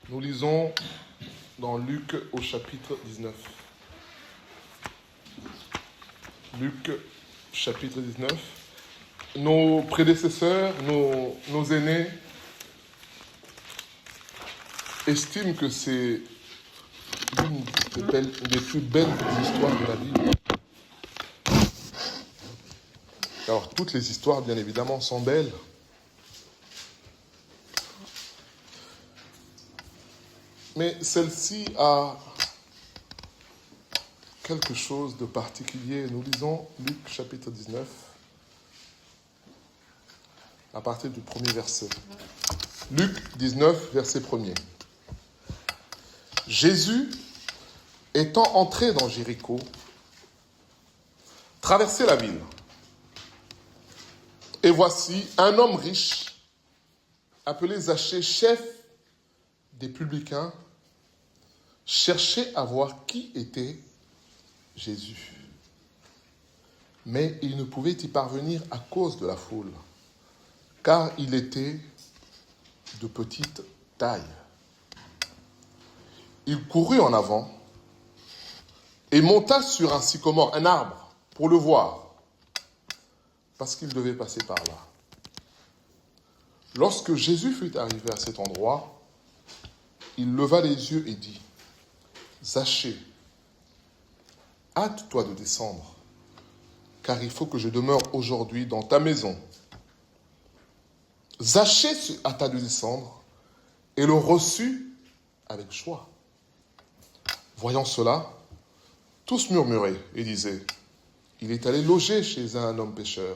Nous lisons dans Luc au chapitre 19. Luc, chapitre 19. Nos prédécesseurs, nos aînés estiment que c'est une des plus belles histoires de la Bible. Alors, toutes les histoires, bien évidemment, sont belles. Mais celle-ci a quelque chose de particulier. Nous lisons Luc chapitre 19, à partir du premier verset. Luc 19, verset 1er. Jésus, étant entré dans Jéricho, traversait la ville. Et voici un homme riche, appelé Zachée, chef des publicains, cherchait à voir qui était Jésus. Mais il ne pouvait y parvenir à cause de la foule, car il était de petite taille. Il courut en avant et monta sur un sycomore, un arbre, pour le voir, parce qu'il devait passer par là. Lorsque Jésus fut arrivé à cet endroit, il leva les yeux et dit : Zachée, hâte-toi de descendre, car il faut que je demeure aujourd'hui dans ta maison. Zachée se hâta de descendre et le reçut avec joie. Voyant cela, tous murmuraient et disaient : il est allé loger chez un homme pécheur.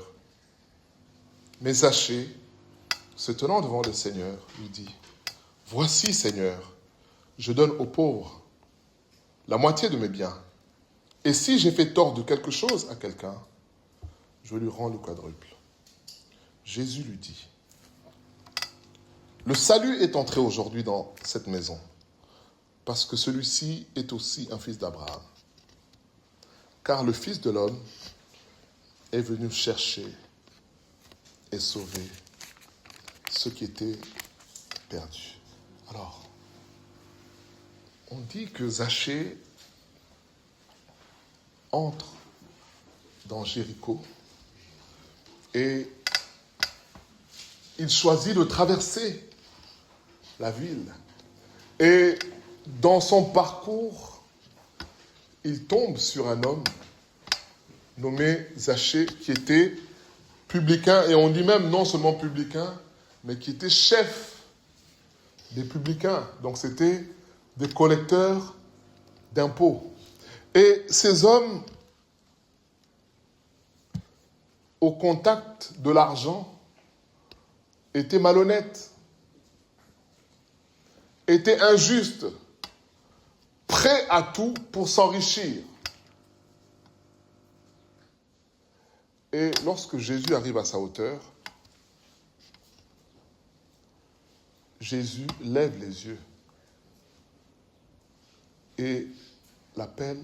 Mais Zachée, se tenant devant le Seigneur, lui dit : voici, Seigneur, je donne aux pauvres la moitié de mes biens. Et si j'ai fait tort de quelque chose à quelqu'un, je lui rends le quadruple. Jésus lui dit : le salut est entré aujourd'hui dans cette maison, parce que celui-ci est aussi un fils d'Abraham. Car le Fils de l'homme est venu chercher et sauver ce qui était perdu. Alors, on dit que Zachée entre dans Jéricho et il choisit de traverser la ville. Et dans son parcours, il tombe sur un homme nommé Zachée qui était publicain, et on dit même non seulement publicain, mais qui était chef des publicains. Donc c'était des collecteurs d'impôts. Et ces hommes, au contact de l'argent, étaient malhonnêtes, étaient injustes, prêts à tout pour s'enrichir. Et lorsque Jésus arrive à sa hauteur, Jésus lève les yeux et l'appelle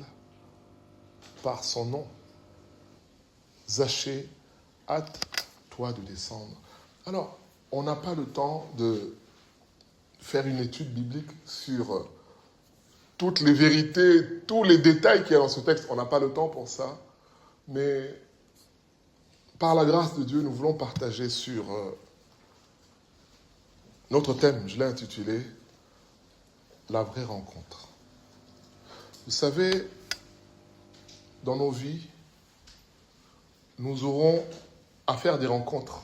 par son nom. Zachée, hâte-toi de descendre. Alors, on n'a pas le temps de faire une étude biblique sur toutes les vérités, tous les détails qu'il y a dans ce texte. On n'a pas le temps pour ça. Mais par la grâce de Dieu, nous voulons partager sur notre thème. Je l'ai intitulé « La vraie rencontre ». Vous savez, dans nos vies, nous aurons à faire des rencontres.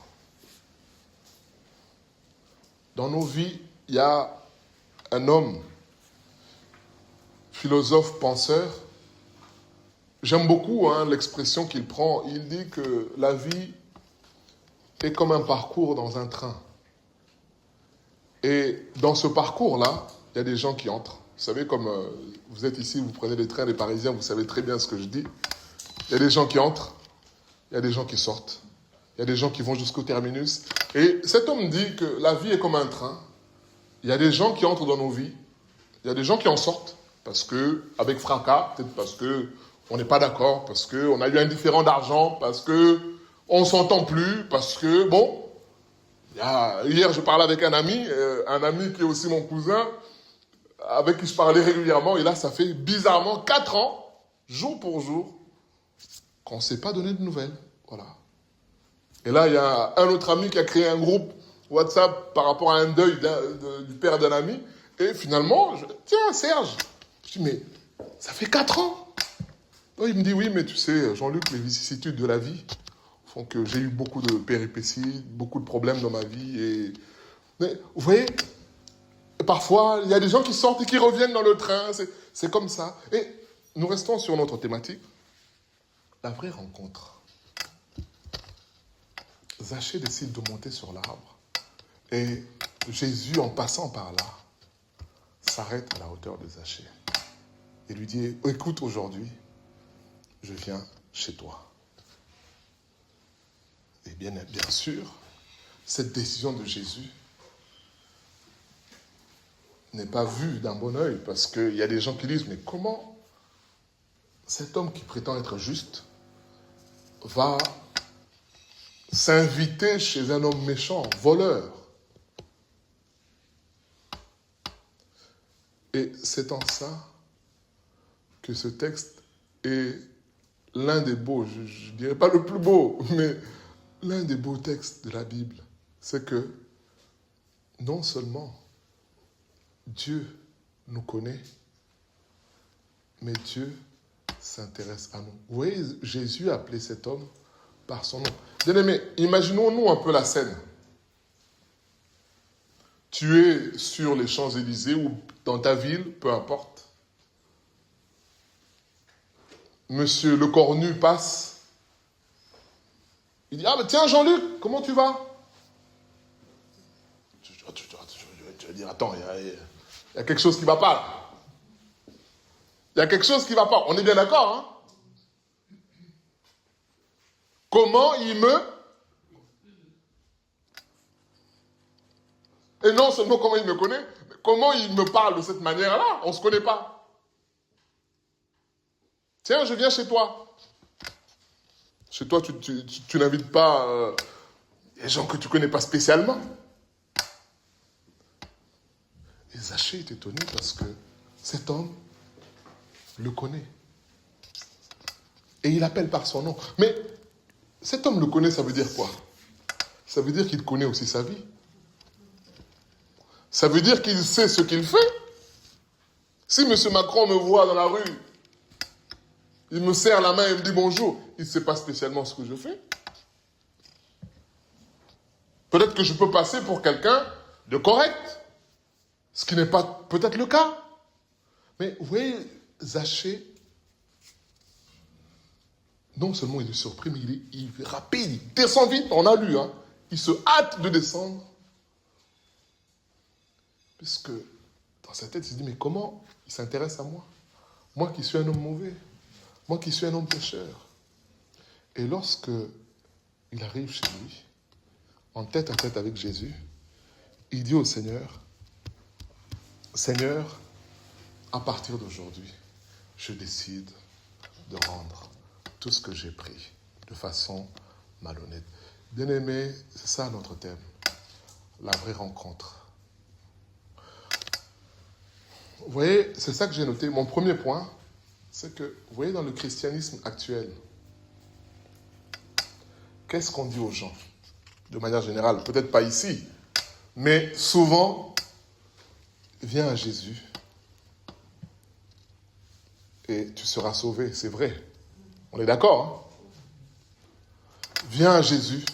Dans nos vies, il y a un homme, philosophe, penseur. J'aime beaucoup l'expression qu'il prend. Il dit que la vie est comme un parcours dans un train. Et dans ce parcours-là, il y a des gens qui entrent. Vous savez, comme vous êtes ici, vous prenez les trains, les Parisiens, vous savez très bien ce que je dis. Il y a des gens qui entrent, il y a des gens qui sortent. Il y a des gens qui vont jusqu'au terminus. Et cet homme dit que la vie est comme un train. Il y a des gens qui entrent dans nos vies. Il y a des gens qui en sortent. Parce que, avec fracas, peut-être parce que on n'est pas d'accord, parce qu'on a eu un différend d'argent, parce qu'on ne s'entend plus, parce que, bon, hier je parlais avec un ami qui est aussi mon cousin, avec qui je parlais régulièrement, et là, ça fait bizarrement 4 ans, jour pour jour, qu'on ne s'est pas donné de nouvelles. Voilà. Et là, il y a un autre ami qui a créé un groupe WhatsApp par rapport à un deuil du père d'un ami. Et finalement, tiens, Serge. Je dis, mais ça fait 4 ans. Il me dit, oui, mais tu sais, Jean-Luc, les vicissitudes de la vie font que j'ai eu beaucoup de péripéties, beaucoup de problèmes dans ma vie. Mais vous voyez, parfois, il y a des gens qui sortent et qui reviennent dans le train. C'est comme ça. Et nous restons sur notre thématique. La vraie rencontre. Zachée décide de monter sur l'arbre. Et Jésus, en passant par là, s'arrête à la hauteur de Zachée. Et lui dit, écoute, aujourd'hui, je viens chez toi. Et bien sûr, cette décision de Jésus n'est pas vue d'un bon œil, parce qu'il y a des gens qui disent, mais comment cet homme qui prétend être juste va s'inviter chez un homme méchant, voleur? Et c'est en ça que ce texte est l'un des beaux, je ne dirais pas le plus beau, mais l'un des beaux textes de la Bible. C'est que non seulement Dieu nous connaît, mais Dieu s'intéresse à nous. Vous voyez, Jésus a appelé cet homme par son nom. Bien-aimés, imaginons-nous un peu la scène. Tu es sur les Champs-Élysées ou dans ta ville, peu importe. Monsieur Le Cornu passe. Il dit, ah mais tiens Jean-Luc, comment tu vas? Tu vas dire, attends, il y a quelque chose qui ne va pas là. Il y a quelque chose qui ne va pas. On est bien d'accord, hein? Comment il me... Et non seulement comment il me connaît, mais comment il me parle de cette manière-là? On ne se connaît pas. Tiens, je viens chez toi. Chez toi, tu n'invites pas les gens que tu ne connais pas spécialement. Et Zachée est étonné parce que cet homme le connaît. Et il appelle par son nom. Mais cet homme le connaît, ça veut dire quoi? Ça veut dire qu'il connaît aussi sa vie. Ça veut dire qu'il sait ce qu'il fait. Si M. Macron me voit dans la rue, il me serre la main et me dit bonjour, il ne sait pas spécialement ce que je fais. Peut-être que je peux passer pour quelqu'un de correct, ce qui n'est pas peut-être le cas. Mais vous voyez, Zachée, non seulement il est surpris, mais il est rapide, il descend vite, on a lu, hein. Il se hâte de descendre. Puisque dans sa tête, il se dit, mais comment il s'intéresse à moi? Moi qui suis un homme mauvais, moi qui suis un homme pécheur. Et lorsque il arrive chez lui, en tête à tête avec Jésus, il dit au Seigneur, Seigneur, à partir d'aujourd'hui, je décide de rendre tout ce que j'ai pris de façon malhonnête. Bien-aimé, c'est ça notre thème, la vraie rencontre. Vous voyez, c'est ça que j'ai noté. Mon premier point, c'est que, vous voyez, dans le christianisme actuel, qu'est-ce qu'on dit aux gens? De manière générale, peut-être pas ici, mais souvent, viens à Jésus et tu seras sauvé, c'est vrai. On est d'accord, hein? Viens à Jésus,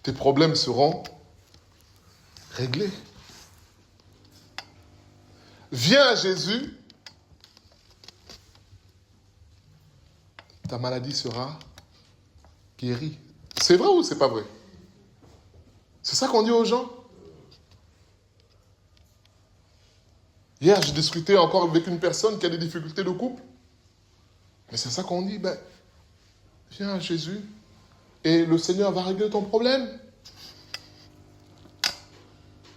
tes problèmes seront réglés. Viens à Jésus, ta maladie sera guérie. C'est vrai ou c'est pas vrai? C'est ça qu'on dit aux gens. Hier, j'ai discuté encore avec une personne qui a des difficultés de couple. Mais c'est ça qu'on dit, viens à Jésus et le Seigneur va régler ton problème.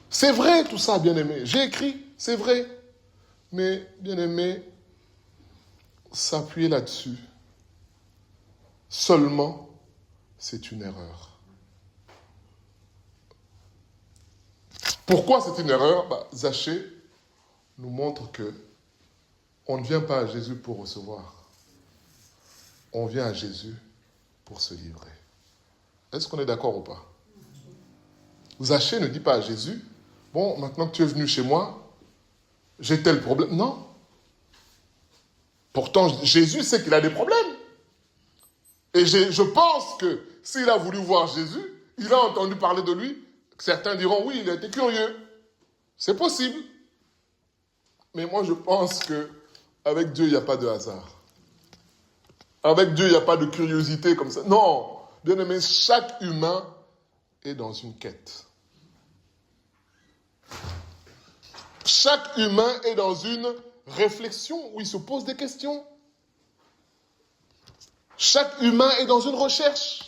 C'est vrai tout ça, bien-aimé. J'ai écrit, c'est vrai. Mais, bien-aimé, s'appuyer là-dessus, seulement, c'est une erreur. Pourquoi c'est une erreur? Zachée nous montre que on ne vient pas à Jésus pour recevoir. On vient à Jésus pour se livrer. Est-ce qu'on est d'accord ou pas? Zachée ne dit pas à Jésus, bon, maintenant que tu es venu chez moi, j'ai tel problème. Non. Pourtant, Jésus sait qu'il a des problèmes. Et je pense que s'il a voulu voir Jésus, il a entendu parler de lui. Certains diront, oui, il a été curieux. C'est possible. Mais moi, je pense qu'avec Dieu, il n'y a pas de hasard. Avec Dieu, il n'y a pas de curiosité comme ça. Non. Bien aimé, chaque humain est dans une quête. Chaque humain est dans une réflexion où il se pose des questions. Chaque humain est dans une recherche.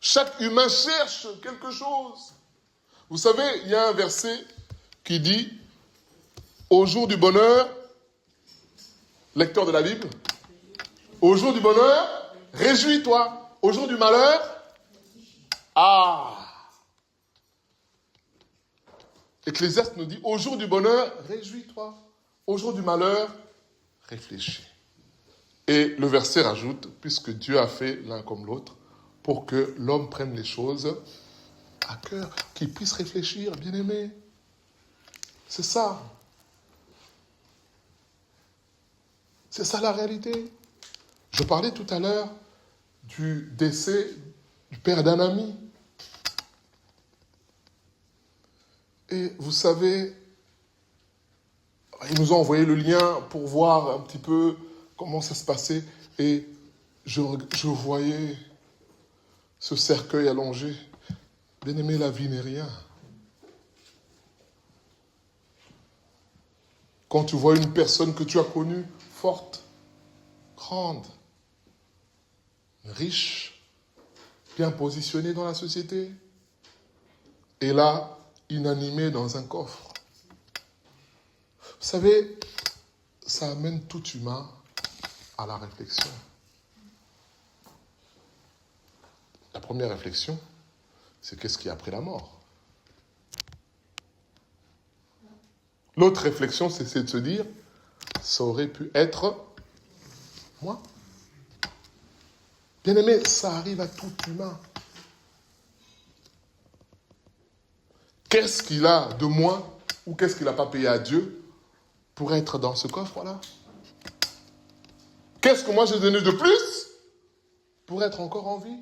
Chaque humain cherche quelque chose. Vous savez, il y a un verset qui dit, au jour du bonheur, lecteur de la Bible, au jour du bonheur, réjouis-toi. Au jour du malheur, Ecclésiaste nous dit, au jour du bonheur, réjouis-toi. Au jour du malheur, réfléchis. Et le verset rajoute, puisque Dieu a fait l'un comme l'autre, pour que l'homme prenne les choses à cœur, qu'il puisse réfléchir, bien-aimé. C'est ça. C'est ça la réalité. Je parlais tout à l'heure du décès du père d'un ami. Et vous savez, ils nous ont envoyé le lien pour voir un petit peu comment ça se passait. Et je voyais ce cercueil allongé. Bien-aimé, la vie n'est rien. Quand tu vois une personne que tu as connue, forte, grande, riche, bien positionnée dans la société, et là, inanimée dans un coffre. Vous savez, ça amène tout humain à la réflexion. La première réflexion, c'est qu'est-ce qu'il y a après la mort? L'autre réflexion, c'est de se dire, ça aurait pu être moi. Bien aimé, ça arrive à tout humain. Qu'est-ce qu'il a de moins ou qu'est-ce qu'il n'a pas payé à Dieu pour être dans ce coffre-là? Qu'est-ce que moi j'ai donné de plus pour être encore en vie?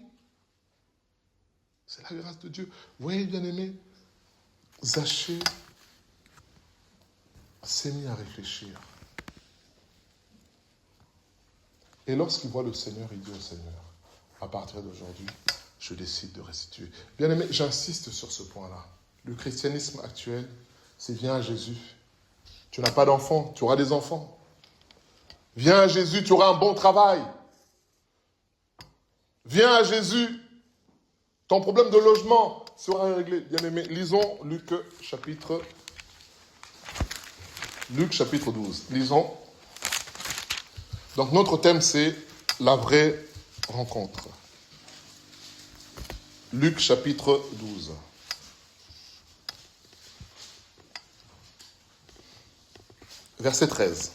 C'est la grâce de Dieu. Vous voyez, bien aimé, Zachée s'est mis à réfléchir. Et lorsqu'il voit le Seigneur, il dit au Seigneur, à partir d'aujourd'hui, je décide de restituer. Bien aimé, j'insiste sur ce point-là. Le christianisme actuel, c'est viens à Jésus. Tu n'as pas d'enfants, tu auras des enfants. Viens à Jésus, tu auras un bon travail. Viens à Jésus, ton problème de logement sera réglé. Bien aimé, lisons Luc chapitre 12. Lisons. Donc notre thème c'est la vraie rencontre. Luc chapitre 12. Verset 13.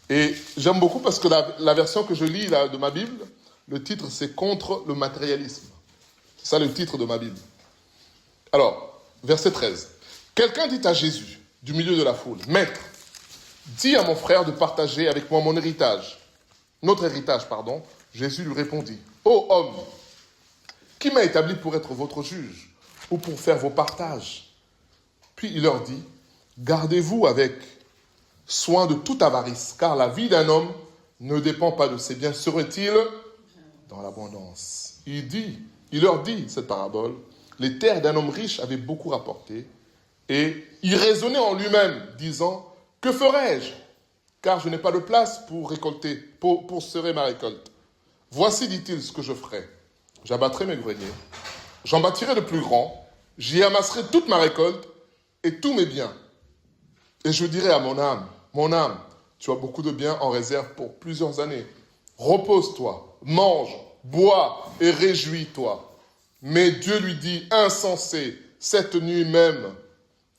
Et j'aime beaucoup parce que la version que je lis là, de ma Bible, le titre c'est Contre le matérialisme. C'est ça le titre de ma Bible. Alors, verset 13. Quelqu'un dit à Jésus, du milieu de la foule, « Maître, dis à mon frère de partager avec moi mon héritage. » Notre héritage, pardon. Jésus lui répondit, « Ô homme, qui m'a établi pour être votre juge ou pour faire vos partages ?» Puis il leur dit, « Gardez-vous avec soin de toute avarice, car la vie d'un homme ne dépend pas de ses biens. Serait-il dans l'abondance ?» Il leur dit cette parabole, les terres d'un homme riche avaient beaucoup rapporté, et il raisonnait en lui-même, disant, que ferai-je? Car je n'ai pas de place pour récolter, pour semer ma récolte. Voici, dit-il, ce que je ferai. J'abattrai mes greniers, j'en bâtirai de plus grands, j'y amasserai toute ma récolte et tous mes biens. Et je dirai à mon âme, tu as beaucoup de biens en réserve pour plusieurs années. Repose-toi, mange, bois et réjouis-toi. Mais Dieu lui dit, insensé, cette nuit même,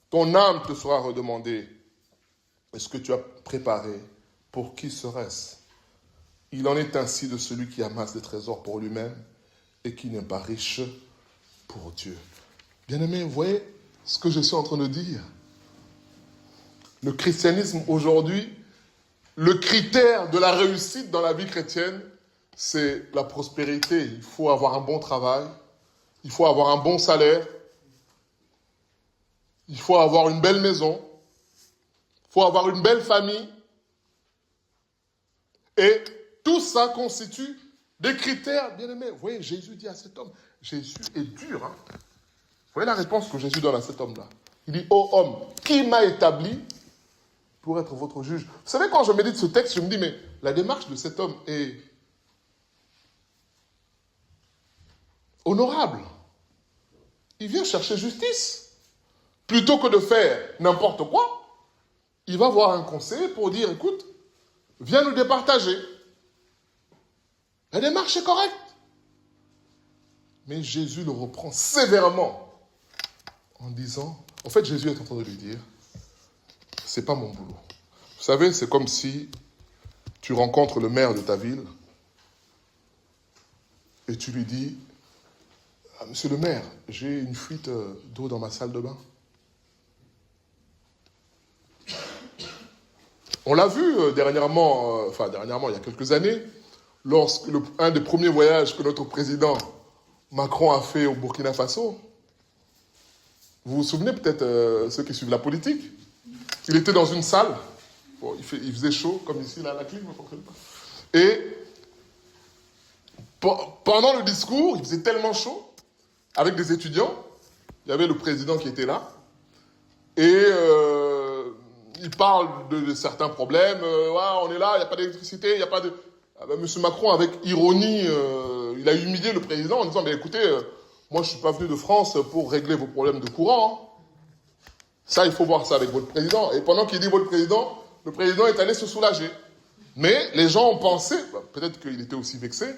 ton âme te sera redemandée. Et ce que tu as préparé, pour qui serait-ce? Il en est ainsi de celui qui amasse des trésors pour lui-même et qui n'est pas riche pour Dieu. Bien-aimés, vous voyez ce que je suis en train de dire? Le christianisme aujourd'hui, le critère de la réussite dans la vie chrétienne, c'est la prospérité. Il faut avoir un bon travail, il faut avoir un bon salaire, il faut avoir une belle maison, il faut avoir une belle famille. Et tout ça constitue des critères, bien aimés. Vous voyez, Jésus dit à cet homme, Jésus est dur. Hein? Vous voyez la réponse que Jésus donne à cet homme-là. Il dit, ô homme, qui m'a établi pour être votre juge? Vous savez, quand je médite ce texte, je me dis, mais la démarche de cet homme est honorable. Il vient chercher justice. Plutôt que de faire n'importe quoi, il va voir un conseiller pour dire, écoute, viens nous départager. La démarche est correcte. Mais Jésus le reprend sévèrement en disant, en fait, Jésus est en train de lui dire, c'est pas mon boulot. Vous savez, c'est comme si tu rencontres le maire de ta ville et tu lui dis, ah, monsieur le maire, j'ai une fuite d'eau dans ma salle de bain. On l'a vu dernièrement, il y a quelques années, lorsque un des premiers voyages que notre président Macron a fait au Burkina Faso. Vous vous souvenez peut-être, ceux qui suivent la politique, il était dans une salle, bon, il faisait chaud, comme ici, là, la clim ne fonctionne pas. Et pendant le discours, il faisait tellement chaud, avec des étudiants, il y avait le président qui était là, et il parle de certains problèmes, ouais, on est là, il n'y a pas d'électricité, il n'y a pas de... Ah ben, M. Macron, avec ironie, il a humilié le président en disant, mais écoutez, moi je ne suis pas venu de France pour régler vos problèmes de courant. Hein. Ça, il faut voir ça avec votre président. Et pendant qu'il dit votre président, le président est allé se soulager. Mais les gens ont pensé, peut-être qu'il était aussi vexé,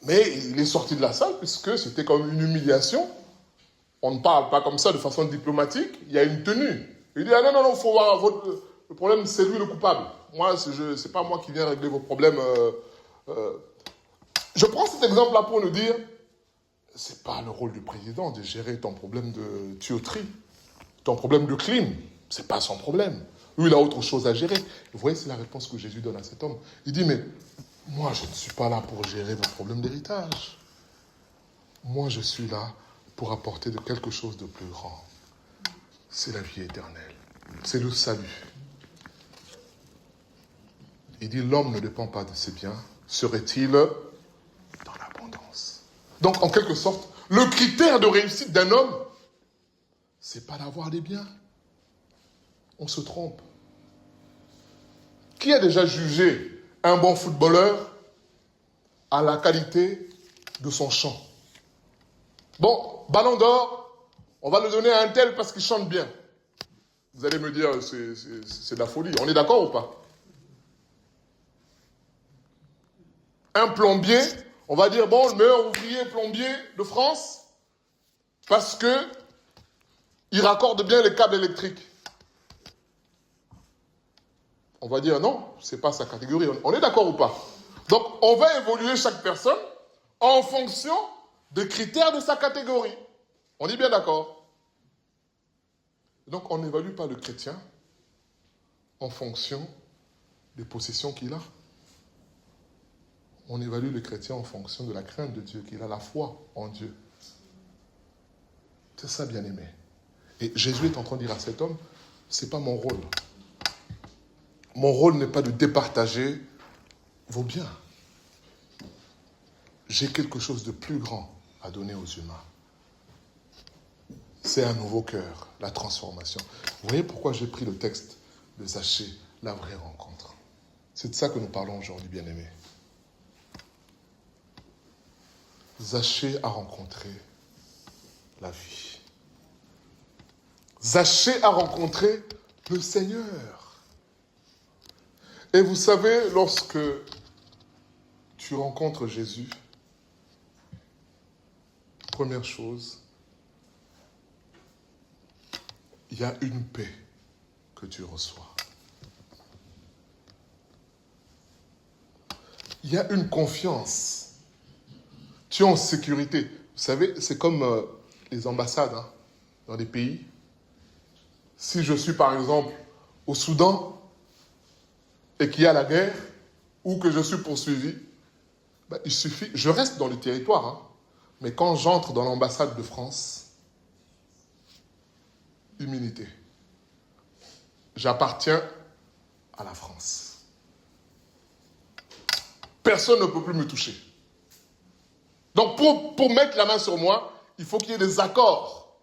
mais il est sorti de la salle puisque c'était comme une humiliation. On ne parle pas comme ça de façon diplomatique, il y a une tenue. Il dit, ah non, il faut voir, le problème, c'est lui le coupable. Moi, c'est pas moi qui viens régler vos problèmes. Je prends cet exemple-là pour nous dire, c'est pas le rôle du président de gérer ton problème de tuyauterie, ton problème de clim. C'est pas son problème. Lui, il a autre chose à gérer. Vous voyez, c'est la réponse que Jésus donne à cet homme. Il dit, mais moi, je ne suis pas là pour gérer vos problèmes d'héritage. Moi, je suis là pour apporter de quelque chose de plus grand. C'est la vie éternelle. C'est le salut. Il dit, l'homme ne dépend pas de ses biens. Serait-il dans l'abondance? Donc, en quelque sorte, le critère de réussite d'un homme, c'est pas d'avoir des biens. On se trompe. Qui a déjà jugé un bon footballeur à la qualité de son chant? Bon, ballon d'or, on va le donner à un tel parce qu'il chante bien. Vous allez me dire, c'est de la folie. On est d'accord ou pas? Un plombier, on va dire, bon, le meilleur ouvrier plombier de France, parce que il raccorde bien les câbles électriques. On va dire, non, c'est pas sa catégorie. On est d'accord ou pas? Donc, on va évoluer chaque personne en fonction des critères de sa catégorie. On est bien d'accord? Donc, on n'évalue pas le chrétien en fonction des possessions qu'il a. On évalue le chrétien en fonction de la crainte de Dieu, qu'il a la foi en Dieu. C'est ça, bien-aimé. Et Jésus est en train de dire à cet homme, c'est pas mon rôle. Mon rôle n'est pas de départager vos biens. J'ai quelque chose de plus grand à donner aux humains. C'est un nouveau cœur, la transformation. Vous voyez pourquoi j'ai pris le texte de Zachée, la vraie rencontre. C'est de ça que nous parlons aujourd'hui, bien-aimés. Zachée a rencontré la vie. Zachée a rencontré le Seigneur. Et vous savez, lorsque tu rencontres Jésus, Première chose, il y a une paix que tu reçois. Il y a une confiance. Tu es en sécurité. Vous savez, c'est comme les ambassades dans des pays. Si je suis par exemple au Soudan et qu'il y a la guerre ou que je suis poursuivi, il suffit, je reste dans le territoire. Mais quand j'entre dans l'ambassade de France, immunité. J'appartiens à la France. Personne ne peut plus me toucher. Donc pour mettre la main sur moi, il faut qu'il y ait des accords.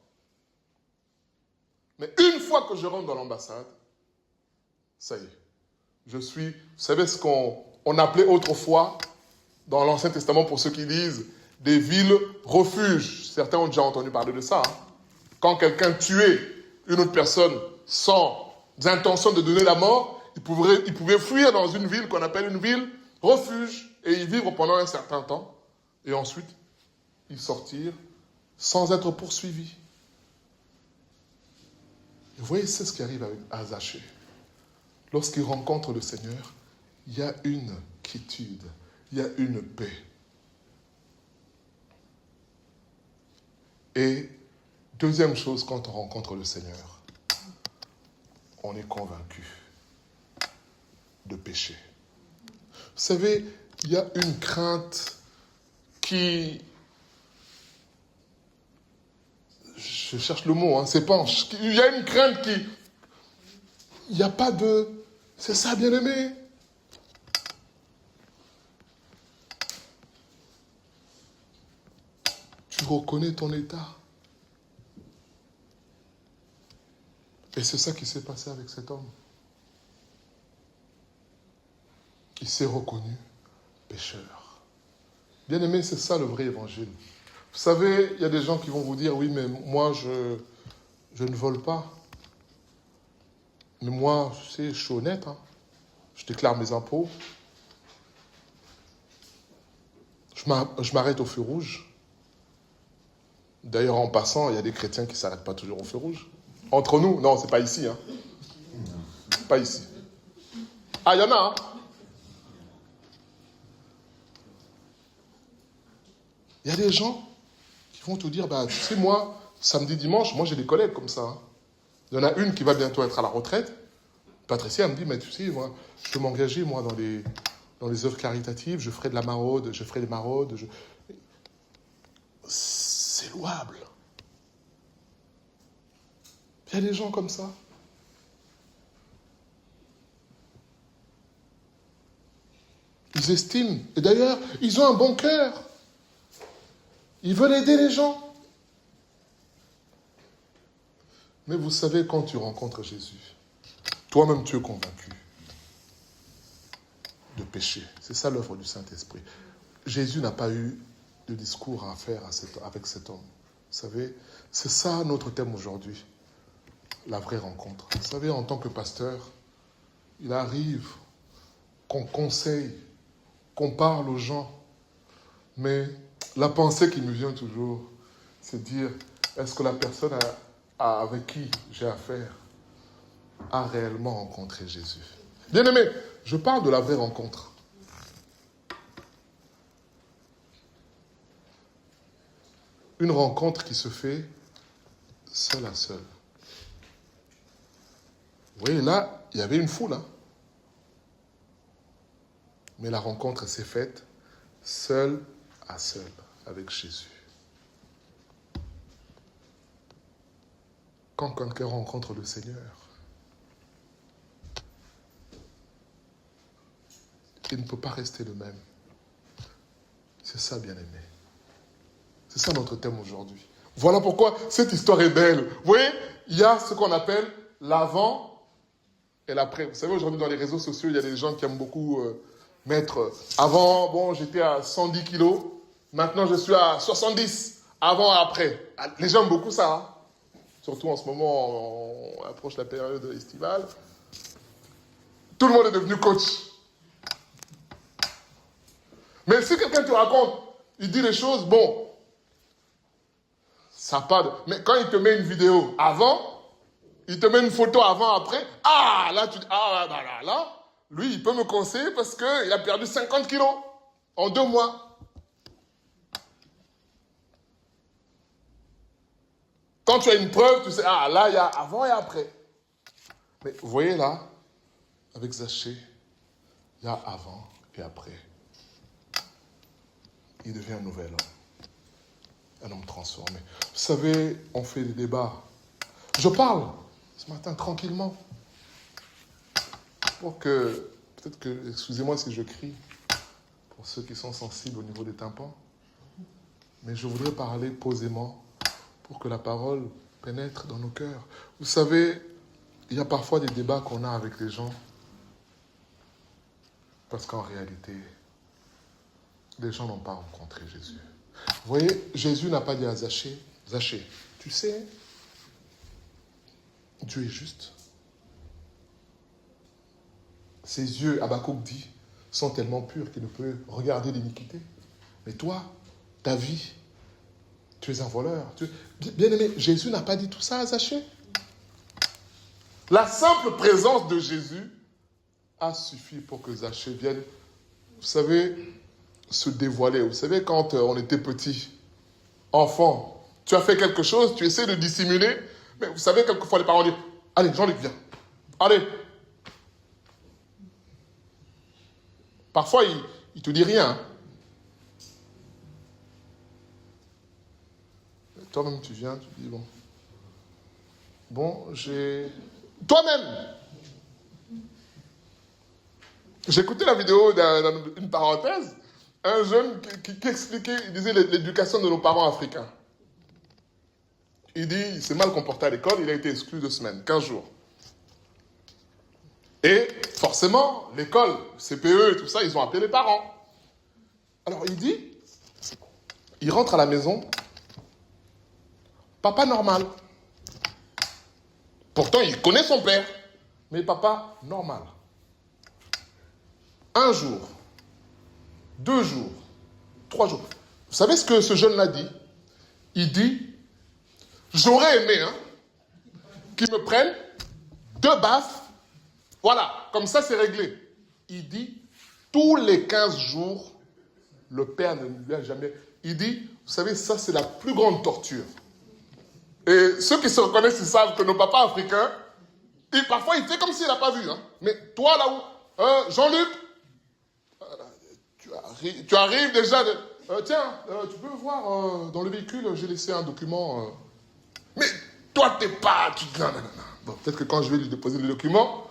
Mais une fois que je rentre dans l'ambassade, ça y est. Je suis, vous savez ce qu'on appelait autrefois, dans l'Ancien Testament, pour ceux qui lisent, des villes refuges. Certains ont déjà entendu parler de ça. Quand quelqu'un tuait une autre personne sans intention de donner la mort, il pouvait fuir dans une ville qu'on appelle une ville refuge et y vivre pendant un certain temps. Et ensuite, y sortir sans être poursuivi. Et vous voyez, c'est ce qui arrive à Zachée. Lorsqu'il rencontre le Seigneur, il y a une quiétude, il y a une paix. Et deuxième chose, quand on rencontre le Seigneur, on est convaincu de péché. Vous savez, il y a une crainte qui... Je cherche le mot, s'épanche. Il y a une crainte qui... Il n'y a pas de... C'est ça, bien-aimé. Tu reconnais ton état. Et c'est ça qui s'est passé avec cet homme. Il s'est reconnu pécheur. Bien-aimé, c'est ça le vrai évangile. Vous savez, il y a des gens qui vont vous dire, oui, mais moi, je ne vole pas. Mais moi, tu sais, je suis honnête. Je déclare mes impôts. Je m'arrête au feu rouge. D'ailleurs, en passant, il y a des chrétiens qui ne s'arrêtent pas toujours au feu rouge. Entre nous, non, c'est pas ici. Pas ici. Ah, il y en a, Il y a des gens qui vont te dire, tu sais, moi, samedi, dimanche, moi j'ai des collègues comme ça. Il y en a une qui va bientôt être à la retraite. Patricia, elle me dit, mais tu sais, moi, je peux m'engager, moi, dans les œuvres caritatives, je ferai de la maraude, je ferai des maraudes. C'est louable. Il y a des gens comme ça. Ils estiment, et d'ailleurs, ils ont un bon cœur. Ils veulent aider les gens. Mais vous savez, quand tu rencontres Jésus, toi-même tu es convaincu de péché. C'est ça l'œuvre du Saint-Esprit. Jésus n'a pas eu de discours à faire avec cet homme. Vous savez, c'est ça notre thème aujourd'hui, la vraie rencontre. Vous savez, en tant que pasteur, il arrive qu'on conseille, qu'on parle aux gens, mais la pensée qui me vient toujours, c'est de dire, est-ce que la personne avec qui j'ai affaire a réellement rencontré Jésus? Bien-aimé, je parle de la vraie rencontre. Une rencontre qui se fait seul à seul. Vous voyez, là, il y avait une foule. Mais la rencontre s'est faite seul à seul avec Jésus. Quand quelqu'un rencontre le Seigneur, il ne peut pas rester le même. C'est ça, bien-aimé. C'est ça notre thème aujourd'hui. Voilà pourquoi cette histoire est belle. Vous voyez, il y a ce qu'on appelle l'avant et l'après. Vous savez, aujourd'hui, dans les réseaux sociaux, il y a des gens qui aiment beaucoup mettre... Avant, j'étais à 110 kilos. Maintenant, je suis à 70. Avant et après. Les gens aiment beaucoup ça. Surtout en ce moment, on approche la période estivale. Tout le monde est devenu coach. Mais si quelqu'un te raconte, il dit les choses, bon, Ça part de... Mais quand il te met une vidéo avant, il te met une photo avant, après, ah, là, tu dis, ah, là, lui, il peut me conseiller parce qu'il a perdu 50 kilos en 2 mois. Quand tu as une preuve, tu sais, ah, là, il y a avant et après. Mais vous voyez là, avec Zachée, il y a avant et après. Il devient un nouvel homme. Un homme transformé. Vous savez, on fait des débats. Je parle ce matin tranquillement. Pour que, peut-être que, excusez-moi si je crie, pour ceux qui sont sensibles au niveau des tympans, mais je voudrais parler posément pour que la parole pénètre dans nos cœurs. Vous savez, il y a parfois des débats qu'on a avec les gens, parce qu'en réalité, les gens n'ont pas rencontré Jésus. Vous voyez, Jésus n'a pas dit à Zachée, Zachée, tu sais, Dieu est juste. Ses yeux, Habakkuk dit, sont tellement purs qu'il ne peut regarder l'iniquité. Mais toi, ta vie, tu es un voleur. Bien-aimé, Jésus n'a pas dit tout ça à Zachée. La simple présence de Jésus a suffi pour que Zachée vienne, vous savez, se dévoiler. Vous savez, quand on était petit, enfant, tu as fait quelque chose, tu essaies de dissimuler, mais vous savez, quelquefois les parents disent, allez, Jean-Luc, viens. Allez. Parfois, il ne te dit rien. Toi-même, tu viens, tu dis, bon, j'ai... Toi-même! J'ai écouté la vidéo d'une parenthèse, un jeune qui expliquait, il disait l'éducation de nos parents africains. Il dit, il s'est mal comporté à l'école, il a été exclu 2 semaines, 15 jours. Et forcément, l'école, CPE et tout ça, ils ont appelé les parents. Alors il dit, il rentre à la maison, papa normal. Pourtant, il connaît son père, mais papa normal. 1 jour, 2 jours, 3 jours. Vous savez ce que ce jeune-là dit? Il dit, j'aurais aimé qu'ils me prennent 2 baffes. Voilà, comme ça c'est réglé. Il dit, tous les 15 jours, le père ne lui a jamais... Il dit, vous savez, ça c'est la plus grande torture. Et ceux qui se reconnaissent, ils savent que nos papas africains, parfois il fait comme s'il n'a pas vu. Mais toi là où, Jean-Luc, tu arrives déjà, tiens, tu peux voir, dans le véhicule, j'ai laissé un document. Mais toi t'es pas... Non. Bon, peut-être que quand je vais lui déposer le document,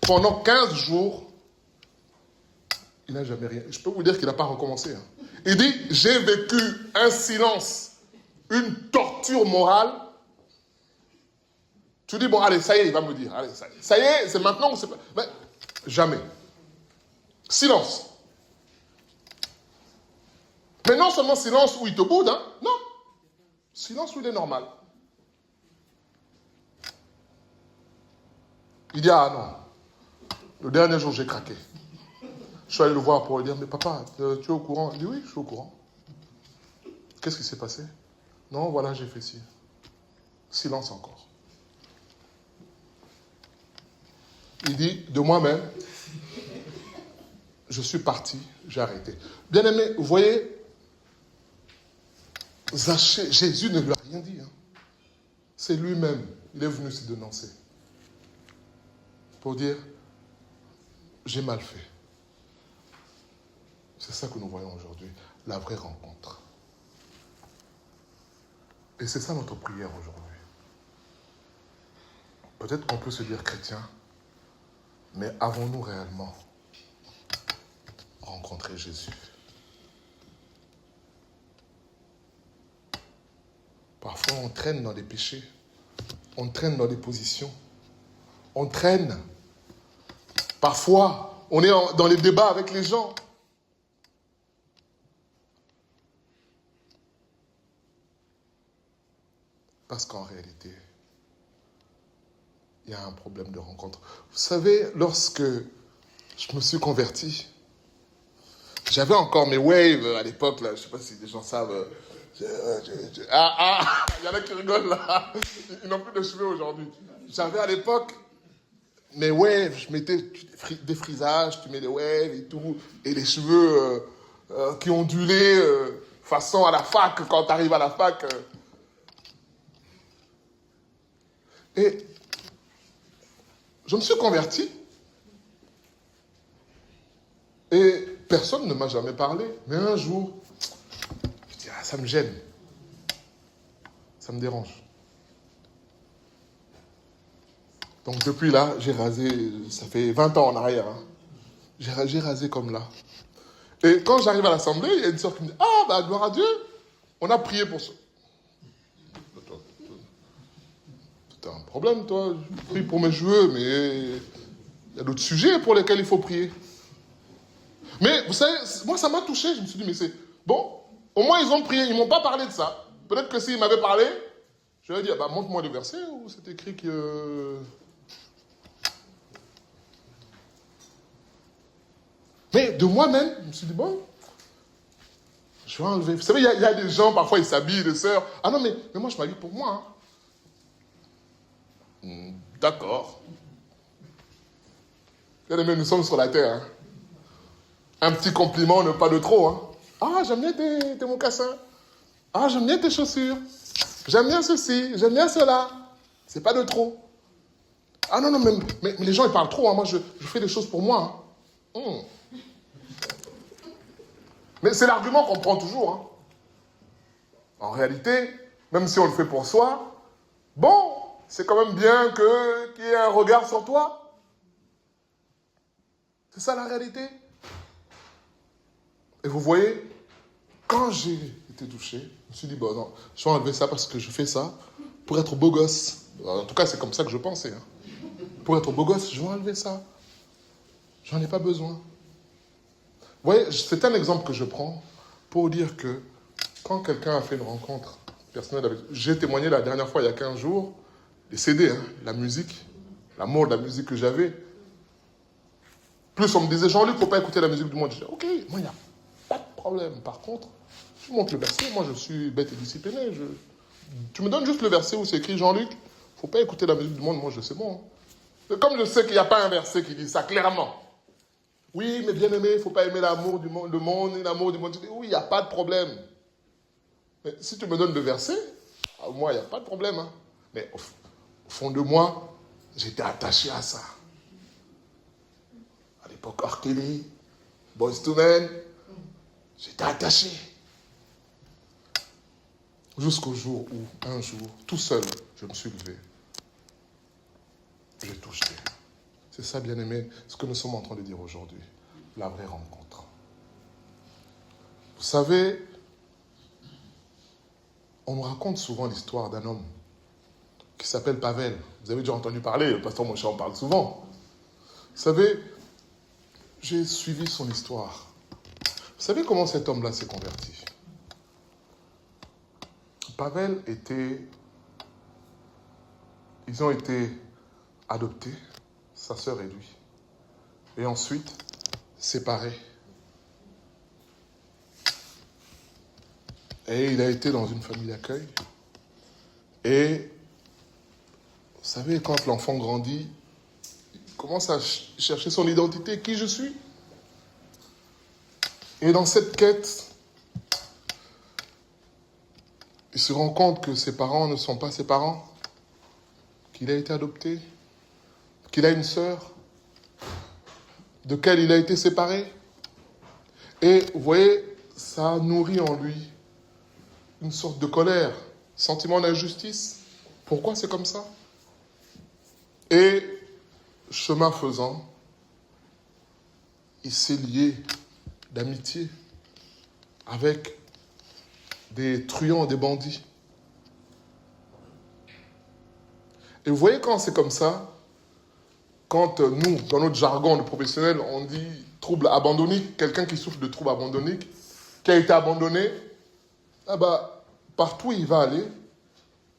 pendant 15 jours, il n'a jamais rien. Je peux vous dire qu'il n'a pas recommencé. Il dit, j'ai vécu un silence, une torture morale. Tu dis, bon, allez, ça y est, il va me dire. Allez, ça y est, c'est maintenant ou c'est pas... Mais jamais. Silence. Mais non seulement silence où il te boude, non. Silence où il est normal. Il dit, ah non. Le dernier jour, j'ai craqué. Je suis allé le voir pour lui dire, mais papa, tu es au courant? Il dit, oui, je suis au courant. Qu'est-ce qui s'est passé? Non, voilà, j'ai fait ci. Silence encore. Il dit, de moi-même, je suis parti, j'ai arrêté. Bien aimé, vous voyez, Zachée, Jésus ne lui a rien dit. C'est lui-même, il est venu se dénoncer. Pour dire, j'ai mal fait. C'est ça que nous voyons aujourd'hui, la vraie rencontre. Et c'est ça notre prière aujourd'hui. Peut-être qu'on peut se dire chrétien, mais avons-nous réellement rencontré Jésus? Parfois, on traîne dans des péchés, on traîne dans des positions, on traîne. Parfois, on est dans les débats avec les gens. Parce qu'en réalité, il y a un problème de rencontre. Vous savez, lorsque je me suis converti, J'avais encore mes waves à l'époque, là. Je ne sais pas si les gens savent. Il y en a qui rigolent là. Ils n'ont plus de cheveux aujourd'hui. J'avais à l'époque mes waves. Je mettais des frisages, tu mets des waves et tout. Et les cheveux qui ondulaient façon à la fac, quand tu arrives à la fac. Et je me suis converti. Et personne ne m'a jamais parlé. Mais un jour, je dis, ça me gêne. Ça me dérange. Donc depuis là, j'ai rasé, ça fait 20 ans en arrière. Hein. J'ai rasé comme là. Et quand j'arrive à l'assemblée, il y a une sœur qui me dit, gloire à Dieu, on a prié pour ça. T'as un problème, toi. Je prie pour mes cheveux, mais il y a d'autres sujets pour lesquels il faut prier. Mais vous savez, moi ça m'a touché. Je me suis dit, mais c'est bon. Au moins ils ont prié, ils m'ont pas parlé de ça. Peut-être que s'ils m'avaient parlé, je leur ai dit, montre-moi le verset où c'est écrit que. Mais de moi-même, je me suis dit, bon, je vais enlever. Vous savez, il y a des gens, parfois ils s'habillent, des sœurs. Ah non, mais moi je m'habille pour moi. Hein. D'accord. Bien-aimés, nous sommes sur la terre. Hein. Un petit compliment, ne pas de trop. Hein. J'aime bien tes mocassins. J'aime bien tes chaussures. J'aime bien ceci, j'aime bien cela. C'est pas de trop. Non, mais les gens, ils parlent trop. Hein. Moi, je fais des choses pour moi. Hein. Mais c'est l'argument qu'on prend toujours. Hein. En réalité, même si on le fait pour soi, bon, c'est quand même bien qu'il y ait un regard sur toi. C'est ça la réalité. Et vous voyez, quand j'ai été touché, je me suis dit, non, je vais enlever ça parce que je fais ça pour être beau gosse. En tout cas, c'est comme ça que je pensais. Hein. Pour être beau gosse, je vais enlever ça. J'en ai pas besoin. Vous voyez, c'est un exemple que je prends pour dire que quand quelqu'un a fait une rencontre personnelle avec... J'ai témoigné la dernière fois, il y a 15 jours, les CD, hein, la musique, l'amour de la musique que j'avais. Plus on me disait, Jean-Luc, il ne faut pas écouter la musique du monde. Je disais, ok, moi, il n'y a pas de problème. Par contre, je montre le verset, moi, je suis bête et discipliné. Tu me donnes juste le verset où c'est écrit, Jean-Luc, il ne faut pas écouter la musique du monde, moi, je sais bon. Hein. Comme je sais qu'il n'y a pas un verset qui dit ça clairement. Oui, mais bien aimé, il ne faut pas aimer l'amour du monde, le monde et l'amour du monde. Je dis, oui, il n'y a pas de problème. Mais si tu me donnes le verset, moi, il n'y a pas de problème. Hein. Mais au fond de moi, j'étais attaché à ça. À l'époque, R. Kelly, Boyz II Men, j'étais attaché. Jusqu'au jour où, un jour, tout seul, je me suis levé. J'ai tout jeté. C'est ça, bien-aimé, ce que nous sommes en train de dire aujourd'hui. La vraie rencontre. Vous savez, on nous raconte souvent l'histoire d'un homme qui s'appelle Pavel. Vous avez déjà entendu parler, le pasteur Moshe en parle souvent. Vous savez, j'ai suivi son histoire. Vous savez comment cet homme-là s'est converti? Pavel ils ont été adoptés, sa sœur et lui. Et ensuite, séparés. Et il a été dans une famille d'accueil. Et vous savez, quand l'enfant grandit, il commence à chercher son identité, qui je suis. Et dans cette quête, il se rend compte que ses parents ne sont pas ses parents, qu'il a été adopté, qu'il a une sœur, de laquelle il a été séparé. Et vous voyez, ça nourrit en lui une sorte de colère, sentiment d'injustice. Pourquoi c'est comme ça? Et chemin faisant, il s'est lié d'amitié avec des truands, des bandits. Et vous voyez, quand c'est comme ça, quand nous, dans notre jargon de professionnels, on dit trouble abandonnique, quelqu'un qui souffre de trouble abandonnique, qui a été abandonné, partout où il va aller,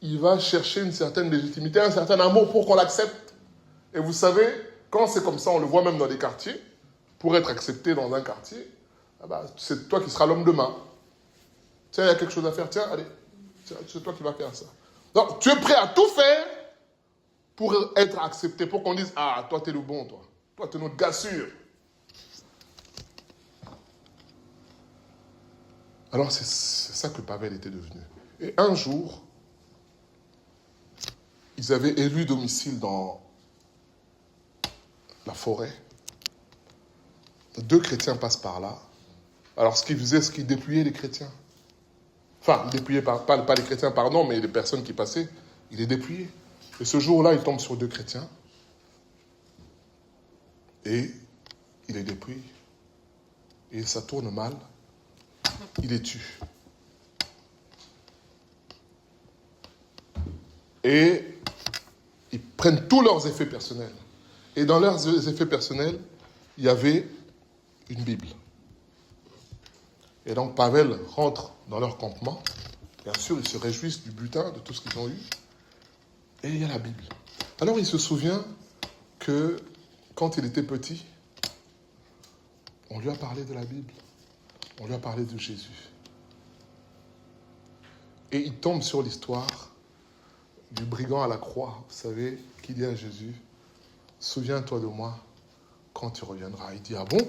il va chercher une certaine légitimité, un certain amour pour qu'on l'accepte. Et vous savez, quand c'est comme ça, on le voit même dans des quartiers, pour être accepté dans un quartier, Ah bah, c'est toi qui seras l'homme demain. Tiens, il y a quelque chose à faire, tiens, allez, tiens, c'est toi qui vas faire ça. Donc, tu es prêt à tout faire pour être accepté, pour qu'on dise, ah, toi, t'es le bon, toi. Toi, t'es notre gars sûr. Alors, c'est ça que Pavel était devenu. Et un jour, ils avaient élu domicile dans la forêt. 2 chrétiens passent par là. Alors, ce qu'ils faisaient, c'est qu'ils dépouillaient les chrétiens. Enfin, ils dépouillaient pas les chrétiens, pardon, mais les personnes qui passaient, ils les dépouillaient. Et ce jour-là, ils tombent sur 2 chrétiens. Et ils les dépouillent. Et ça tourne mal. Ils les tuent. Et ils prennent tous leurs effets personnels. Et dans leurs effets personnels, il y avait une Bible. Et donc Pavel rentre dans leur campement. Bien sûr, ils se réjouissent du butin, de tout ce qu'ils ont eu. Et il y a la Bible. Alors il se souvient que quand il était petit, on lui a parlé de la Bible. On lui a parlé de Jésus. Et il tombe sur l'histoire du brigand à la croix. Vous savez, qui dit à Jésus, souviens-toi de moi quand tu reviendras. Il dit, ah bon,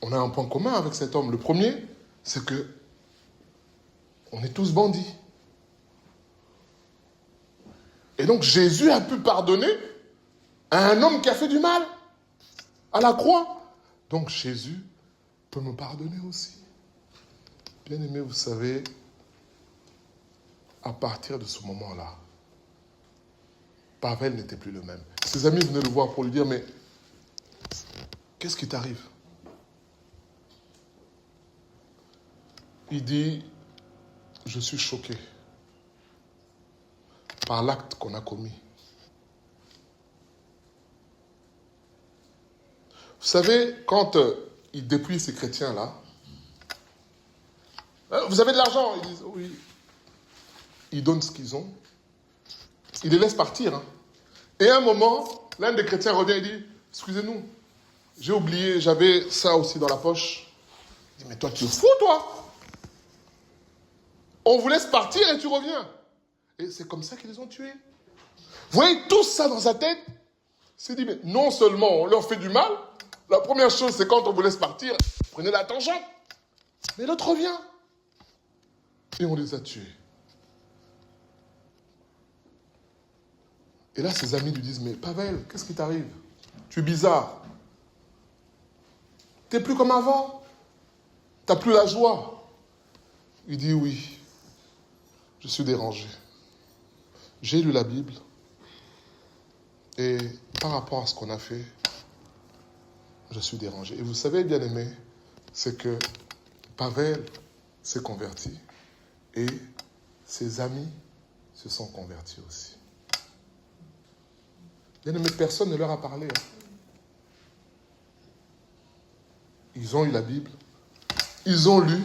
on a un point commun avec cet homme. Le premier, c'est que on est tous bandits. Et donc Jésus a pu pardonner à un homme qui a fait du mal à la croix. Donc Jésus peut me pardonner aussi. Bien aimé, vous savez, à partir de ce moment-là, Pavel n'était plus le même. Ses amis venaient le voir pour lui dire, mais qu'est-ce qui t'arrive? Il dit, je suis choqué par l'acte qu'on a commis. Vous savez, quand ils dépouillent ces chrétiens-là, vous avez de l'argent? Ils disent, oui. Ils donnent ce qu'ils ont. Ils les laissent partir. Hein. Et à un moment, l'un des chrétiens revient et dit, excusez-nous, j'ai oublié, j'avais ça aussi dans la poche. Il dit, mais toi, tu es fou, toi? On vous laisse partir et tu reviens. Et c'est comme ça qu'ils les ont tués. Vous voyez tout ça dans sa tête? Il s'est dit, mais non seulement on leur fait du mal, la première chose, c'est quand on vous laisse partir, prenez la tangente. Mais l'autre revient. Et on les a tués. Et là, ses amis lui disent, mais Pavel, qu'est-ce qui t'arrive? Tu es bizarre. Tu n'es plus comme avant. Tu n'as plus la joie. Il dit, oui, je suis dérangé. J'ai lu la Bible. Et par rapport à ce qu'on a fait, je suis dérangé. Et vous savez, bien aimé, c'est que Pavel s'est converti. Et ses amis se sont convertis aussi. Bien aimé, personne ne leur a parlé. Ils ont eu la Bible, ils ont lu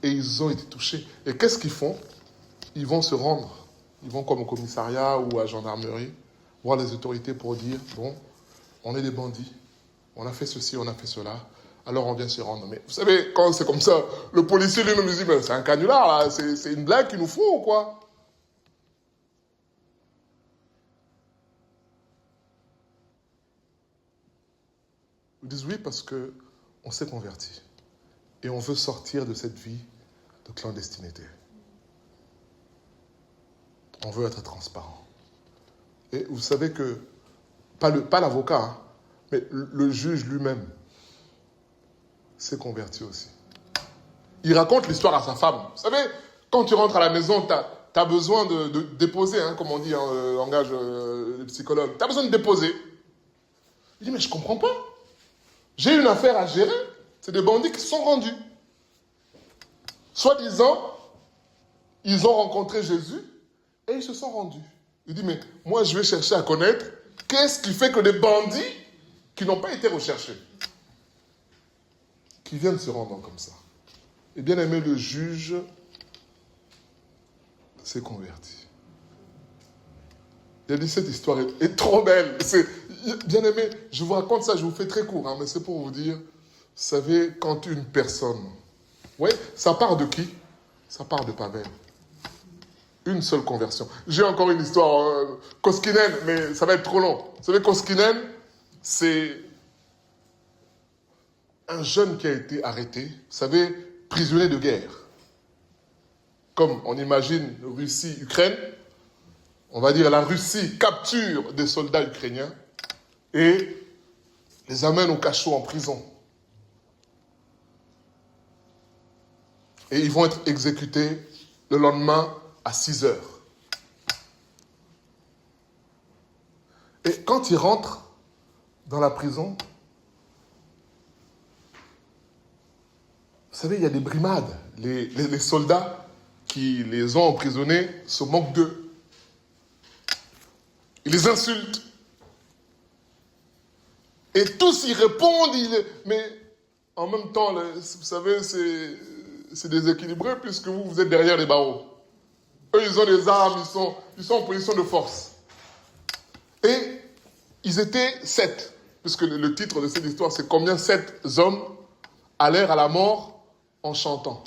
et ils ont été touchés. Et qu'est-ce qu'ils font? Ils vont se rendre. Ils vont comme au commissariat ou à la gendarmerie, voir les autorités pour dire, bon, on est des bandits, on a fait ceci, on a fait cela, alors on vient se rendre. Mais vous savez, quand c'est comme ça, le policier lui nous dit, mais c'est un canular là, c'est une blague qu'ils nous font ou quoi? Ils disent oui parce qu'on s'est converti et on veut sortir de cette vie de clandestinité. On veut être transparent. Et vous savez que, pas l'avocat, hein, mais le juge lui-même s'est converti aussi. Il raconte l'histoire à sa femme. Vous savez, quand tu rentres à la maison, tu as besoin de déposer, hein, comme on dit en langage des psychologues. Tu as besoin de déposer. Il dit, mais je ne comprends pas. J'ai une affaire à gérer. C'est des bandits qui se sont rendus. Soi-disant, ils ont rencontré Jésus et ils se sont rendus. Il dit, mais moi, je vais chercher à connaître qu'est-ce qui fait que des bandits qui n'ont pas été recherchés, qui viennent se rendre comme ça. Et bien aimé, le juge s'est converti. Il a dit, cette histoire est trop belle. Bien aimé, je vous raconte ça, je vous fais très court, hein, mais c'est pour vous dire, savez, quand une personne... Oui, ça part de qui? Ça part de Pavel. Une seule conversion. J'ai encore une histoire, Koskinen, mais ça va être trop long. Vous savez, Koskinen, c'est un jeune qui a été arrêté, vous savez, prisonnier de guerre. Comme on imagine Russie-Ukraine, on va dire la Russie capture des soldats ukrainiens et les amène au cachot en prison. Et ils vont être exécutés le lendemain à 6 heures. Et quand ils rentrent dans la prison, vous savez, il y a des brimades. Les soldats qui les ont emprisonnés se moquent d'eux. Ils les insultent. Et tous y répondent, mais en même temps, vous savez, c'est déséquilibré puisque vous êtes derrière les barreaux. Eux, ils ont des armes, ils sont en position de force. Et ils étaient 7, puisque le titre de cette histoire, c'est combien 7 hommes allèrent à la mort en chantant.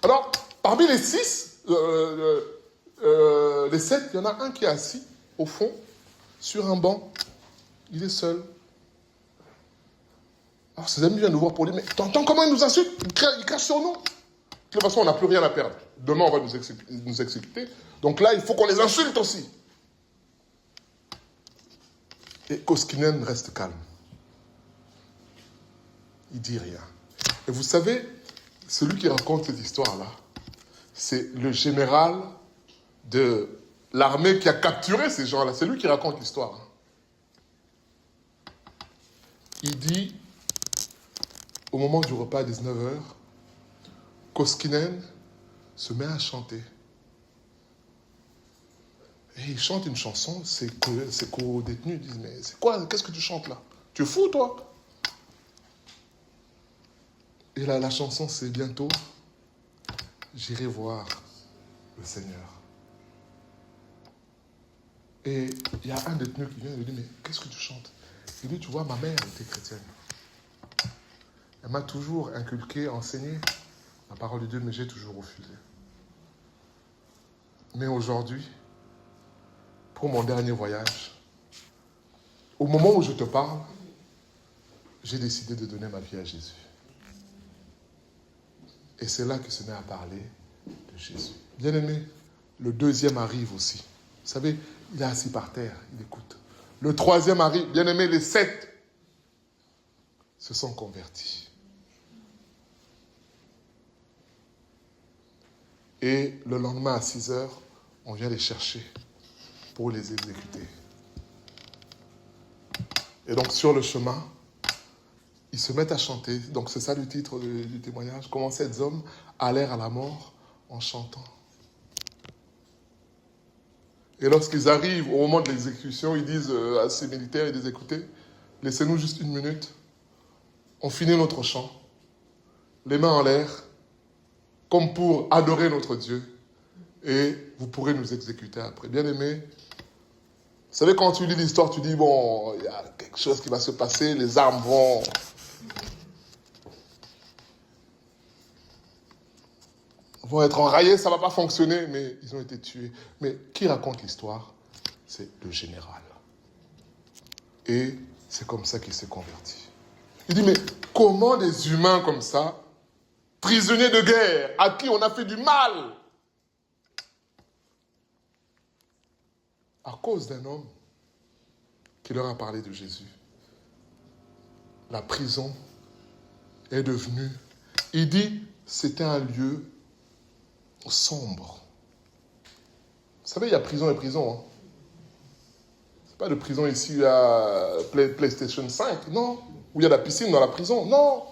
Alors, parmi les 6, les 7, il y en a un qui est assis au fond, sur un banc. Il est seul. Alors ses amis viennent nous voir pour dire, mais t'entends comment ils nous insultent? Ils crachent sur nous. De toute façon, on n'a plus rien à perdre. Demain, on va nous exécuter. Donc là, il faut qu'on les insulte aussi. Et Koskinen reste calme. Il dit rien. Et vous savez, celui qui raconte cette histoire-là, c'est le général de l'armée qui a capturé ces gens-là. C'est lui qui raconte l'histoire. Il dit, au moment du repas à 19h, Koskinen se met à chanter. Et il chante une chanson, ses co-détenus disent, mais c'est quoi, qu'est-ce que tu chantes là? Tu es fou, toi? Et là, la chanson, c'est bientôt, j'irai voir le Seigneur. Et il y a un détenu qui vient et lui dit, mais qu'est-ce que tu chantes? Il dit, tu vois, ma mère était chrétienne. Elle m'a toujours inculqué, enseigné la parole de Dieu, mais j'ai toujours refusé. Mais aujourd'hui, pour mon dernier voyage, au moment où je te parle, j'ai décidé de donner ma vie à Jésus. Et c'est là que se met à parler de Jésus. Bien-aimé, le deuxième arrive aussi. Vous savez, il est assis par terre, il écoute. Le troisième arrive, bien-aimé, les 7 se sont convertis. Et le lendemain à 6 heures, on vient les chercher pour les exécuter. Et donc sur le chemin, ils se mettent à chanter. Donc c'est ça le titre du témoignage. Comment 7 hommes allèrent à la mort en chantant. Et lorsqu'ils arrivent au moment de l'exécution, ils disent à ces militaires, ils disent, écoutez, laissez-nous juste 1 minute. On finit notre chant, les mains en l'air, comme pour adorer notre Dieu. Et vous pourrez nous exécuter après. Bien-aimés, vous savez, quand tu lis l'histoire, tu dis, bon, il y a quelque chose qui va se passer, les armes vont être enraillées, ça ne va pas fonctionner, mais ils ont été tués. Mais qui raconte l'histoire? C'est le général. Et c'est comme ça qu'il s'est converti. Il dit, mais comment des humains comme ça, prisonniers de guerre, à qui on a fait du mal, à cause d'un homme qui leur a parlé de Jésus, la prison est devenue, il dit, c'était un lieu sombre. Vous savez, il y a prison et prison. Hein. C'est pas de prison ici à PlayStation 5, non. Où il y a la piscine dans la prison, non.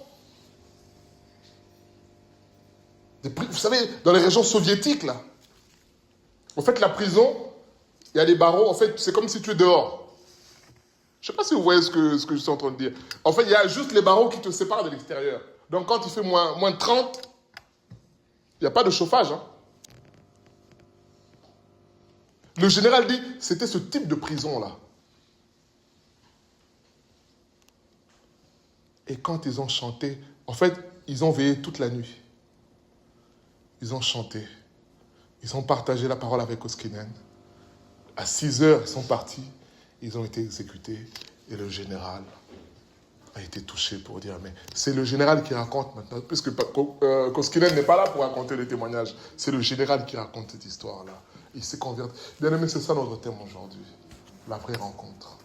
Vous savez, dans les régions soviétiques, là, en fait, la prison, il y a des barreaux, en fait, c'est comme si tu es dehors. Je ne sais pas si vous voyez ce que je suis en train de dire. En fait, il y a juste les barreaux qui te séparent de l'extérieur. Donc, quand il fait moins 30, il n'y a pas de chauffage. Hein. Le général dit, c'était ce type de prison-là. Et quand ils ont chanté, en fait, ils ont veillé toute la nuit. Ils ont chanté. Ils ont partagé la parole avec Koskinen. À 6 heures, ils sont partis. Ils ont été exécutés. Et le général a été touché pour dire, mais c'est le général qui raconte maintenant, puisque Koskinen n'est pas là pour raconter les témoignages. C'est le général qui raconte cette histoire-là. Il s'est converti. Bien aimé, c'est ça notre thème aujourd'hui. La vraie rencontre.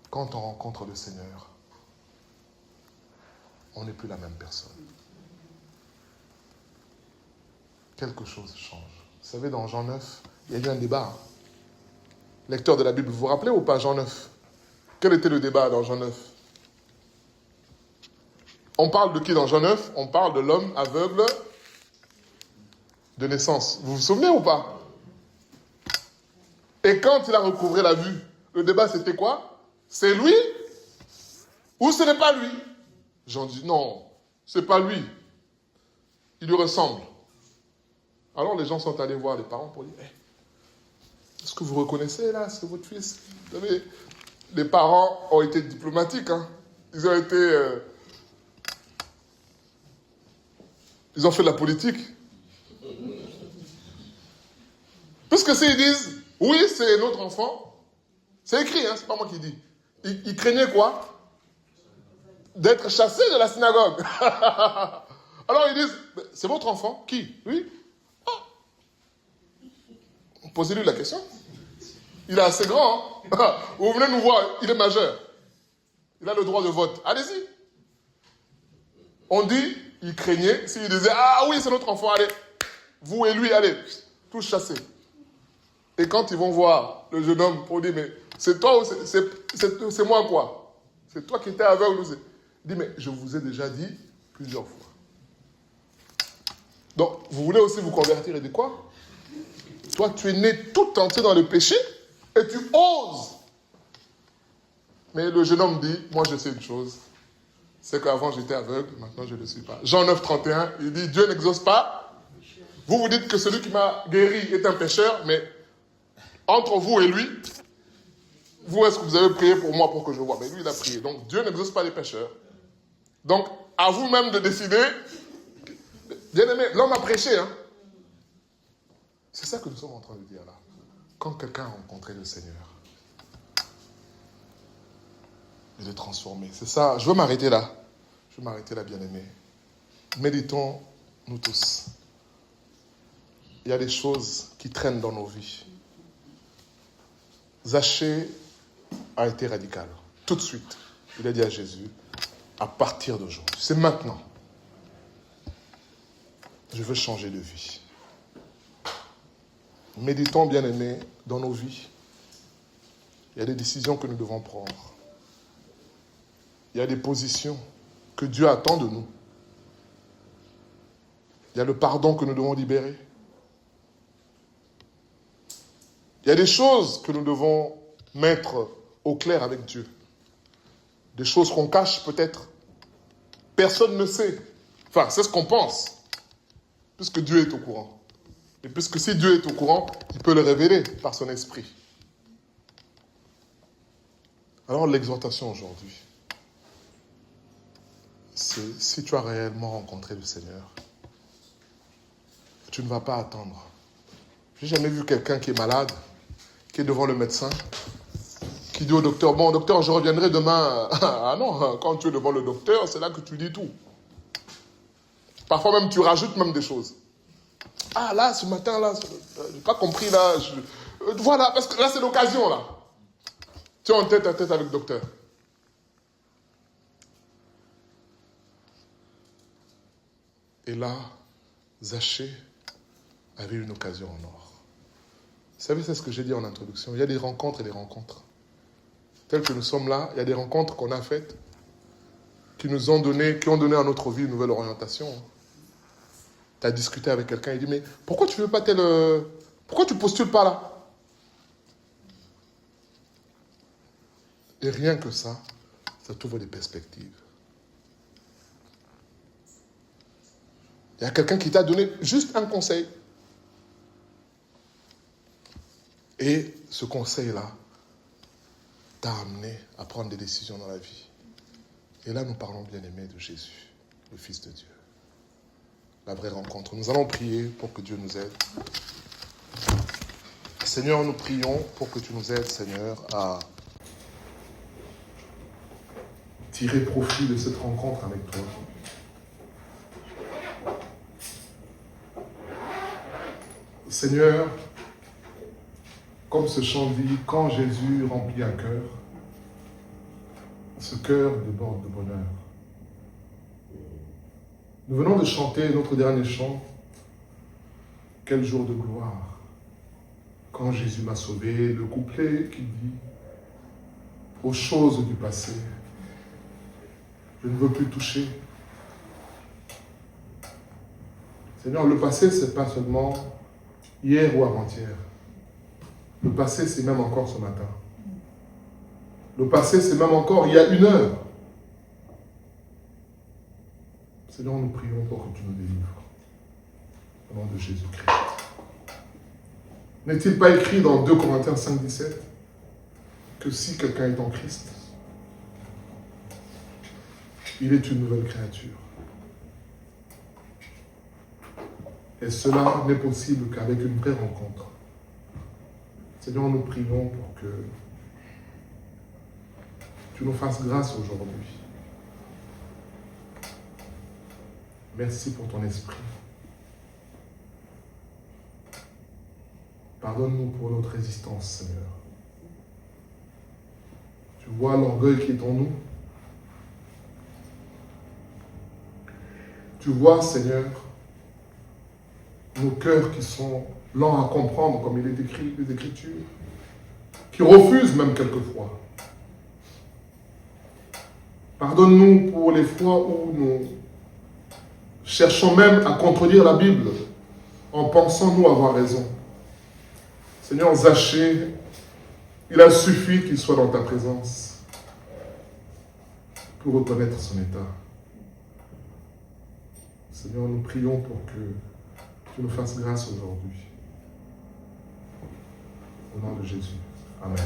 Quand on rencontre le Seigneur, on n'est plus la même personne. Quelque chose change. Vous savez, dans Jean 9, il y a eu un débat. Lecteur de la Bible, vous vous rappelez ou pas Jean 9? Quel était le débat dans Jean 9? On parle de qui dans Jean 9? On parle de l'homme aveugle de naissance. Vous vous souvenez ou pas? Et quand il a recouvré la vue, le débat c'était quoi? C'est lui ou ce n'est pas lui? Jean dit non, c'est pas lui. Il lui ressemble. Alors les gens sont allés voir les parents pour dire est-ce que vous reconnaissez là, c'est votre fils? Vous savez, les parents ont été diplomatiques. Hein. Ils ont été... ils ont fait de la politique. Puisque s'ils disent oui, c'est notre enfant, c'est écrit, hein, c'est pas moi qui dis. Ils craignaient quoi? D'être chassés de la synagogue. Alors ils disent c'est votre enfant? Qui? Oui. Posez-lui la question. Il est assez grand. Hein. Vous venez nous voir, il est majeur. Il a le droit de vote. Allez-y. On dit, il craignait, s'il disait, ah oui, c'est notre enfant, allez, vous et lui, allez, tous chassés. Et quand ils vont voir le jeune homme pour dire, mais c'est toi ou c'est moi quoi? C'est toi qui étais aveugle ou c'est... Il dit, mais je vous ai déjà dit plusieurs fois. Donc, vous voulez aussi vous convertir et dire quoi? Toi, tu es né tout entier dans le péché et tu oses. Mais le jeune homme dit, moi je sais une chose, c'est qu'avant j'étais aveugle, maintenant je ne le suis pas. Jean 9, 31, il dit, Dieu n'exauce pas. Vous vous dites que celui qui m'a guéri est un pécheur, mais entre vous et lui, vous, est-ce que vous avez prié pour moi pour que je voie? Mais lui, il a prié. Donc Dieu n'exauce pas les pécheurs. Donc, à vous-même de décider. Bien aimé, l'homme a prêché, hein. C'est ça que nous sommes en train de dire là. Quand quelqu'un a rencontré le Seigneur, il est transformé. C'est ça. Je veux m'arrêter là. Je veux m'arrêter là, bien aimé. Méditons, nous tous. Il y a des choses qui traînent dans nos vies. Zachée a été radical. Tout de suite, il a dit à Jésus, à partir d'aujourd'hui, c'est maintenant, je veux changer de vie. Méditons, bien-aimés, dans nos vies. Il y a des décisions que nous devons prendre. Il y a des positions que Dieu attend de nous. Il y a le pardon que nous devons libérer. Il y a des choses que nous devons mettre au clair avec Dieu. Des choses qu'on cache peut-être. Personne ne sait. Enfin, c'est ce qu'on pense. Puisque Dieu est au courant. Et puisque si Dieu est au courant, il peut le révéler par son esprit. Alors l'exhortation aujourd'hui, c'est si tu as réellement rencontré le Seigneur, tu ne vas pas attendre. J'ai jamais vu quelqu'un qui est malade, qui est devant le médecin, qui dit au docteur, bon docteur, je reviendrai demain. Ah non, quand tu es devant le docteur, c'est là que tu dis tout. Parfois même, tu rajoutes même des choses. Ah là, ce matin, là, j'ai pas compris, là. Voilà, parce que là, c'est l'occasion, là. Tu es en tête à tête avec le docteur. Et là, Zachée avait une occasion en or. Vous savez, c'est ce que j'ai dit en introduction. Il y a des rencontres et des rencontres. Telles que nous sommes là, il y a des rencontres qu'on a faites qui nous ont donné, qui ont donné à notre vie une nouvelle orientation. Tu as discuté avec quelqu'un, il dit, mais pourquoi tu veux pas pourquoi tu postules pas là? Et rien que ça t'ouvre des perspectives. Il y a quelqu'un qui t'a donné juste un conseil. Et ce conseil-là t'a amené à prendre des décisions dans la vie. Et là, nous parlons, bien-aimé, de Jésus, le Fils de Dieu. La vraie rencontre. Nous allons prier pour que Dieu nous aide. Seigneur, nous prions pour que tu nous aides, Seigneur, à tirer profit de cette rencontre avec toi. Seigneur, comme ce chant dit, quand Jésus remplit un cœur, ce cœur déborde de bonheur. Nous venons de chanter notre dernier chant, quel jour de gloire. Quand Jésus m'a sauvé, le couplet qui dit, aux choses du passé, je ne veux plus toucher. Seigneur, le passé, ce n'est pas seulement hier ou avant-hier. Le passé, c'est même encore ce matin. Le passé, c'est même encore il y a 1 heure. Seigneur, nous prions pour que tu nous délivres. Au nom de Jésus-Christ. N'est-il pas écrit dans 2 Corinthiens 5, 17 que si quelqu'un est en Christ, il est une nouvelle créature. Et cela n'est possible qu'avec une vraie rencontre. Seigneur, nous prions pour que tu nous fasses grâce aujourd'hui. Merci pour ton esprit. Pardonne-nous pour notre résistance, Seigneur. Tu vois l'orgueil qui est en nous. Tu vois, Seigneur, nos cœurs qui sont lents à comprendre, comme il est écrit les Écritures, qui refusent même quelquefois. Pardonne-nous pour les fois où nous cherchons même à contredire la Bible en pensant nous avoir raison. Seigneur, Zachée, il a suffi qu'il soit dans ta présence pour reconnaître son état. Seigneur, nous prions pour que tu nous fasses grâce aujourd'hui. Au nom de Jésus. Amen.